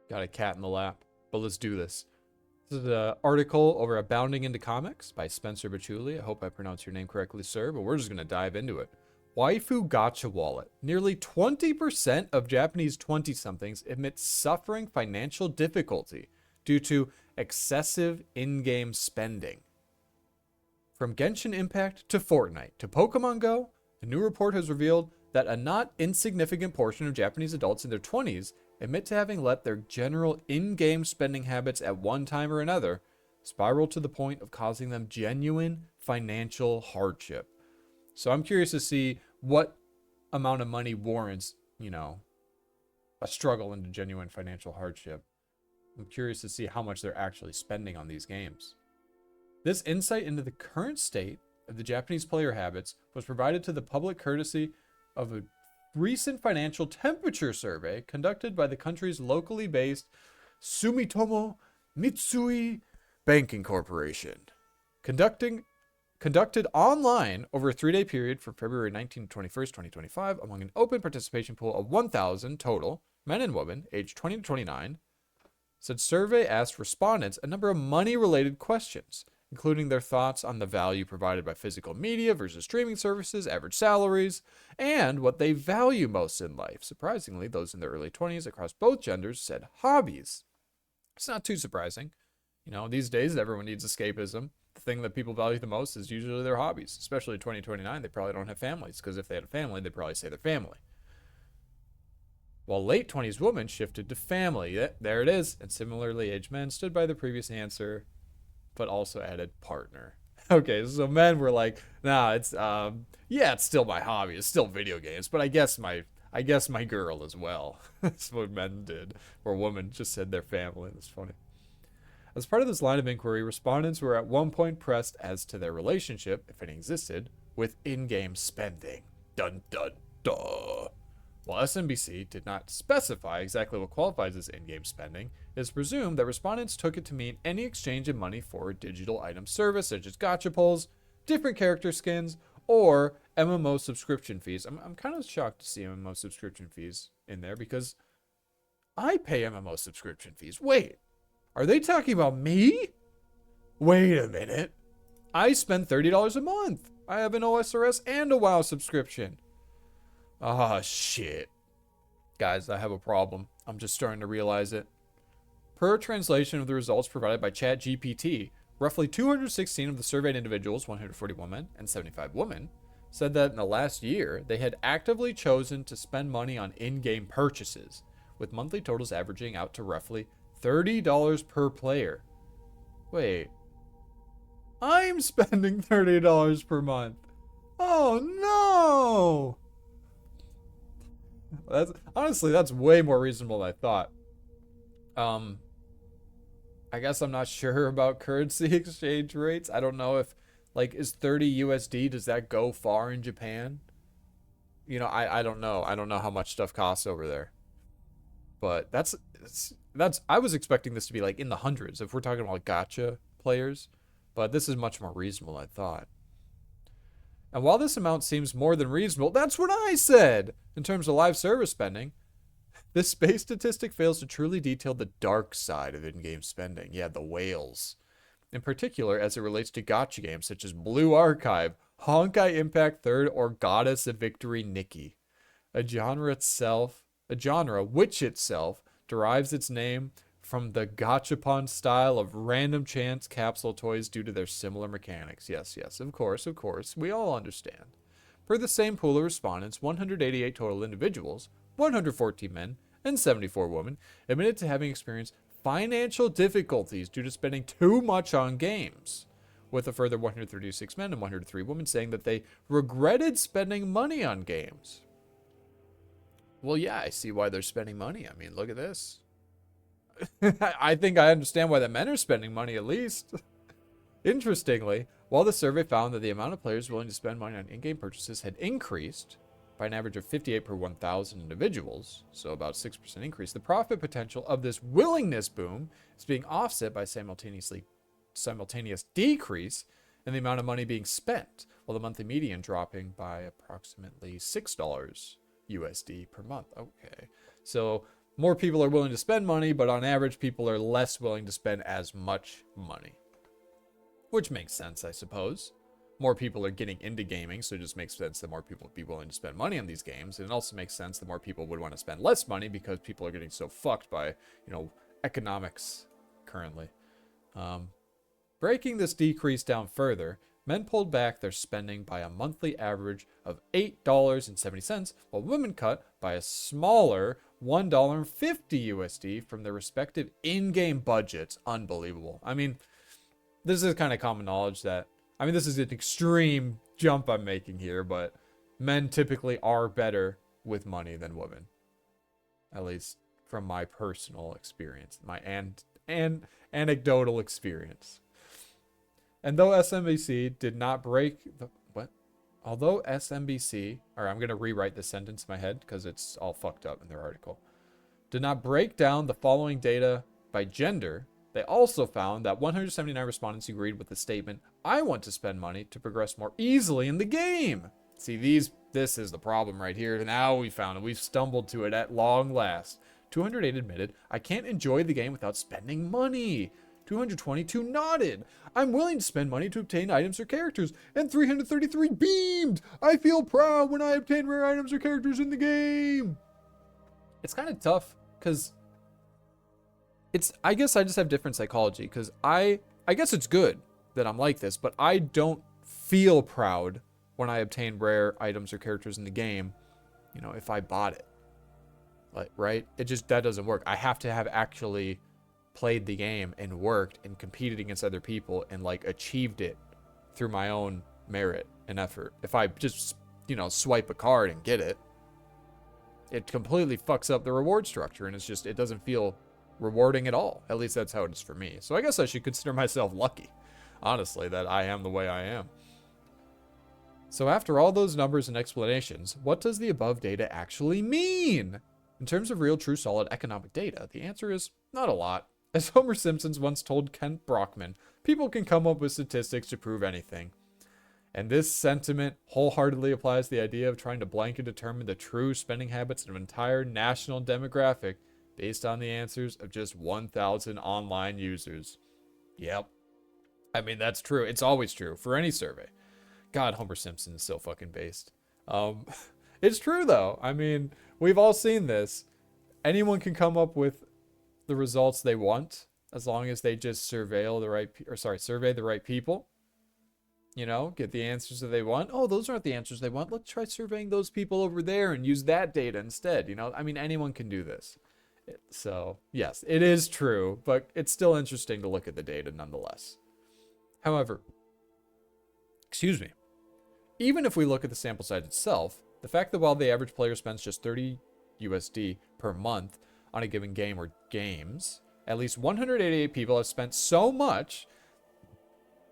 Got a cat in the lap. But let's do this. This is an article over at BoundingIntoComics by Spencer Bachuli. I hope I pronounced your name correctly, sir, but we're just going to dive into it. Waifu Gacha Wallet. Nearly 20% of Japanese 20-somethings admit suffering financial difficulty due to excessive in-game spending. From Genshin Impact to Fortnite to Pokemon Go, a new report has revealed that a not insignificant portion of Japanese adults in their 20s admit to having let their general in-game spending habits at one time or another spiral to the point of causing them genuine financial hardship. So I'm curious to see what amount of money warrants, a struggle into genuine financial hardship. I'm curious to see how much they're actually spending on these games. This insight into the current state of the Japanese player habits was provided to the public courtesy of a recent financial temperature survey conducted by the country's locally based Sumitomo Mitsui Banking Corporation. Conducted online over a 3-day period from February 19 to 21st, 2025, among an open participation pool of 1,000 total, men and women, aged 20 to 29, said survey asked respondents a number of money-related questions, including their thoughts on the value provided by physical media versus streaming services, average salaries, and what they value most in life. Surprisingly, those in their early 20s across both genders said hobbies. It's not too surprising. These days, everyone needs escapism. The thing that people value the most is usually their hobbies, especially in 2029. They probably don't have families, because if they had a family, they'd probably say their family. While late 20s women shifted to family. Yeah, there it is. And similarly aged men stood by the previous answer, but also added partner. Okay, so men were like, nah, it's it's still my hobby. It's still video games, but I guess my girl as well. That's what men did. Or women just said their family. That's funny. As part of this line of inquiry, respondents were at one point pressed as to their relationship, if any existed, with in-game spending. Dun dun dun. While SMBC did not specify exactly what qualifies as in-game spending, it is presumed that respondents took it to mean any exchange of money for a digital item service, such as gacha pulls, different character skins, or MMO subscription fees. I'm kind of shocked to see MMO subscription fees in there because I pay MMO subscription fees. Wait, are they talking about me? Wait a minute. I spend $30 a month. I have an OSRS and a WoW subscription. Ah, shit. Guys, I have a problem. I'm just starting to realize it. Per translation of the results provided by ChatGPT, roughly 216 of the surveyed individuals, 141 men and 75 women, said that in the last year, they had actively chosen to spend money on in-game purchases, with monthly totals averaging out to roughly $30 per player. Wait. I'm spending $30 per month. Oh, no! That's way more reasonable than I thought. I guess I'm not sure about currency exchange rates. I don't know if, is 30 USD, does that go far in Japan? I don't know. I don't know how much stuff costs over there. But that's I was expecting this to be in the hundreds if we're talking about gacha players, but this is much more reasonable than I thought. And while this amount seems more than reasonable, that's what I said in terms of live service spending, this base statistic fails to truly detail the dark side of in-game spending. Yeah, the whales. In particular, as it relates to gacha games such as Blue Archive, Honkai Impact 3rd, or Goddess of Victory Nikki. A genre which itself derives its name from the gachapon style of random chance capsule toys due to their similar mechanics. Yes, of course, we all understand. Per the same pool of respondents, 188 total individuals, 114 men and 74 women, admitted to having experienced financial difficulties due to spending too much on games, with a further 136 men and 103 women saying that they regretted spending money on games. Well, yeah, I see why they're spending money. I mean, look at this. I think I understand why the men are spending money at least. Interestingly, while the survey found that the amount of players willing to spend money on in-game purchases had increased by an average of 58 per 1,000 individuals, so about 6% increase, the profit potential of this willingness boom is being offset by simultaneous decrease in the amount of money being spent, while the monthly median dropping by approximately $6 USD per month. Okay, so more people are willing to spend money, but on average, people are less willing to spend as much money. Which makes sense, I suppose. More people are getting into gaming, so it just makes sense that more people would be willing to spend money on these games. And it also makes sense that more people would want to spend less money because people are getting so fucked by, economics currently. Breaking this decrease down further, men pulled back their spending by a monthly average of $8.70, while women cut by a smaller $1.50 USD from their respective in-game budgets. Unbelievable. I mean, this is kind of common knowledge that, this is an extreme jump I'm making here, but men typically are better with money than women. At least from my personal experience, my anecdotal experience. And though SMBC did not break the although SMBC, or I'm going to rewrite this sentence in my head because it's all fucked up in their article, did not break down the following data by gender, they also found that 179 respondents agreed with the statement, I want to spend money to progress more easily in the game. See, this is the problem right here. Now we found it. We've stumbled to it at long last. 208 admitted, I can't enjoy the game without spending money. 222 nodded, I'm willing to spend money to obtain items or characters. And 333 beamed, I feel proud when I obtain rare items or characters in the game. It's kind of tough because I guess I just have different psychology because I guess it's good that I'm like this, but I don't feel proud when I obtain rare items or characters in the game, if I bought it. Like, right? That doesn't work. I have to have actually played the game and worked and competed against other people and achieved it through my own merit and effort. If I just, swipe a card and get it, it completely fucks up the reward structure and it doesn't feel rewarding at all. At least that's how it is for me. So I guess I should consider myself lucky, honestly, that I am the way I am. So after all those numbers and explanations, what does the above data actually mean? In terms of real, true, solid economic data, the answer is not a lot. As Homer Simpson once told Kent Brockman, people can come up with statistics to prove anything. And this sentiment wholeheartedly applies to the idea of trying to blanket determine the true spending habits of an entire national demographic based on the answers of just 1,000 online users. Yep. That's true. It's always true for any survey. God, Homer Simpson is so fucking based. It's true, though. We've all seen this. Anyone can come up with the results they want as long as they just survey the right people. Get the answers that they want. Oh, those aren't the answers they want. Let's try surveying those people over there and use that data instead. Anyone can do this. So, yes, it is true, but it's still interesting to look at the data nonetheless. However, even if we look at the sample size itself, the fact that while the average player spends just 30 USD per month on a given game or games, at least 188 people have spent so much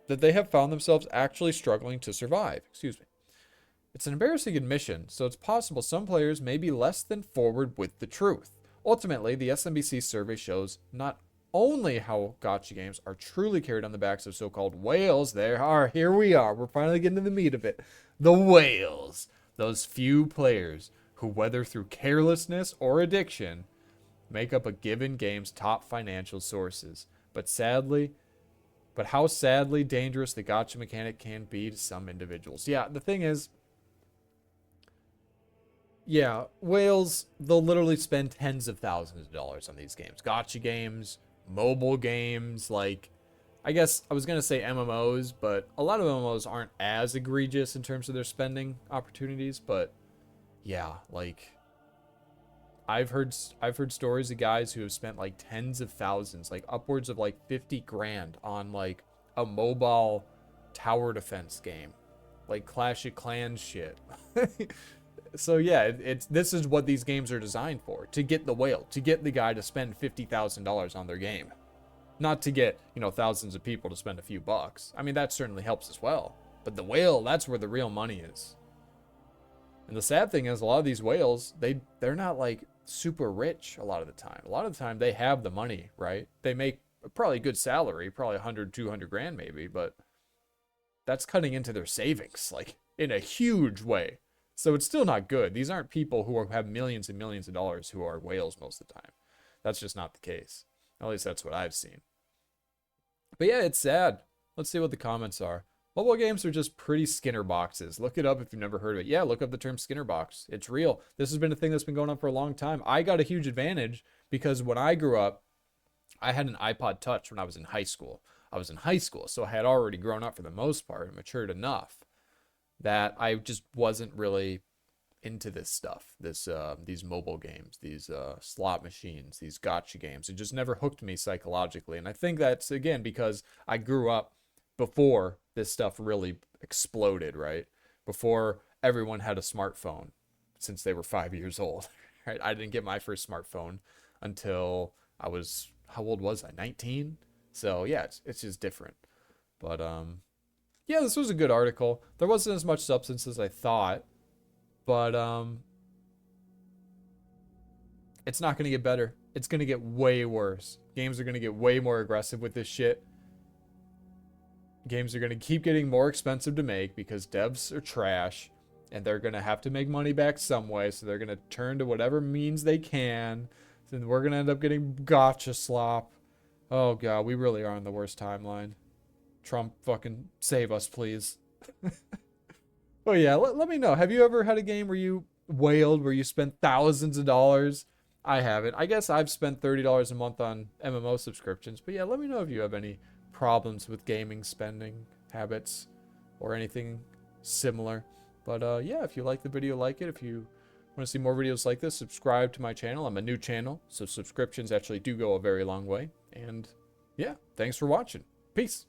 that they have found themselves actually struggling to survive. It's an embarrassing admission, so it's possible some players may be less than forward with the truth. Ultimately, the SMBC survey shows not only how gacha games are truly carried on the backs of so-called whales. Here we are. We're finally getting to the meat of it. The whales. Those few players who, whether through carelessness or addiction, make up a given game's top financial sources. But how sadly dangerous the gacha mechanic can be to some individuals. Yeah, the thing is, whales, they'll literally spend tens of thousands of dollars on these games. Gacha games, mobile games, I guess I was going to say MMOs, but a lot of MMOs aren't as egregious in terms of their spending opportunities, but yeah, I've heard stories of guys who have spent tens of thousands, upwards of 50 grand on a mobile tower defense game, Clash of Clans shit. So yeah, this is what these games are designed for, to get the whale, to get the guy to spend $50,000 on their game. Not to get, thousands of people to spend a few bucks. That certainly helps as well. But the whale, that's where the real money is. And the sad thing is, a lot of these whales, they're not super rich a lot of the time. A lot of the time they have the money, right? They make probably a good salary, probably 100, 200 grand maybe, but that's cutting into their savings, in a huge way. So it's still not good. These aren't people who have millions and millions of dollars who are whales most of the time. That's just not the case. At least that's what I've seen. But yeah, it's sad. Let's see what the comments are. Mobile games are just pretty Skinner boxes. Look it up if you've never heard of it. Yeah, look up the term Skinner box. It's real. This has been a thing that's been going on for a long time. I got a huge advantage because when I grew up, I had an iPod Touch when I was in high school. So I had already grown up for the most part and matured enough that I just wasn't really into this stuff. These mobile games, these slot machines, these gotcha games. It just never hooked me psychologically. And I think that's again because I grew up before this stuff really exploded, right? Before everyone had a smartphone since they were 5 years old, right? I didn't get my first smartphone until I was, how old was I? 19? So yeah, it's just different. But yeah, this was a good article. There wasn't as much substance as I thought, but it's not going to get better. It's going to get way worse. Games are going to get way more aggressive with this shit. Games are going to keep getting more expensive to make because devs are trash and they're going to have to make money back some way. So they're going to turn to whatever means they can. Then we're going to end up getting gotcha slop. Oh, God, we really are on the worst timeline. Trump, fucking save us, please. Oh, yeah, let me know. Have you ever had a game where you wailed, where you spent thousands of dollars? I haven't. I guess I've spent $30 a month on MMO subscriptions. But yeah, let me know if you have any problems with gaming spending habits or anything similar. But yeah, if you like the video, like it. If you want to see more videos like this, subscribe to my channel. I'm a new channel, so subscriptions actually do go a very long way. And yeah, thanks for watching. Peace.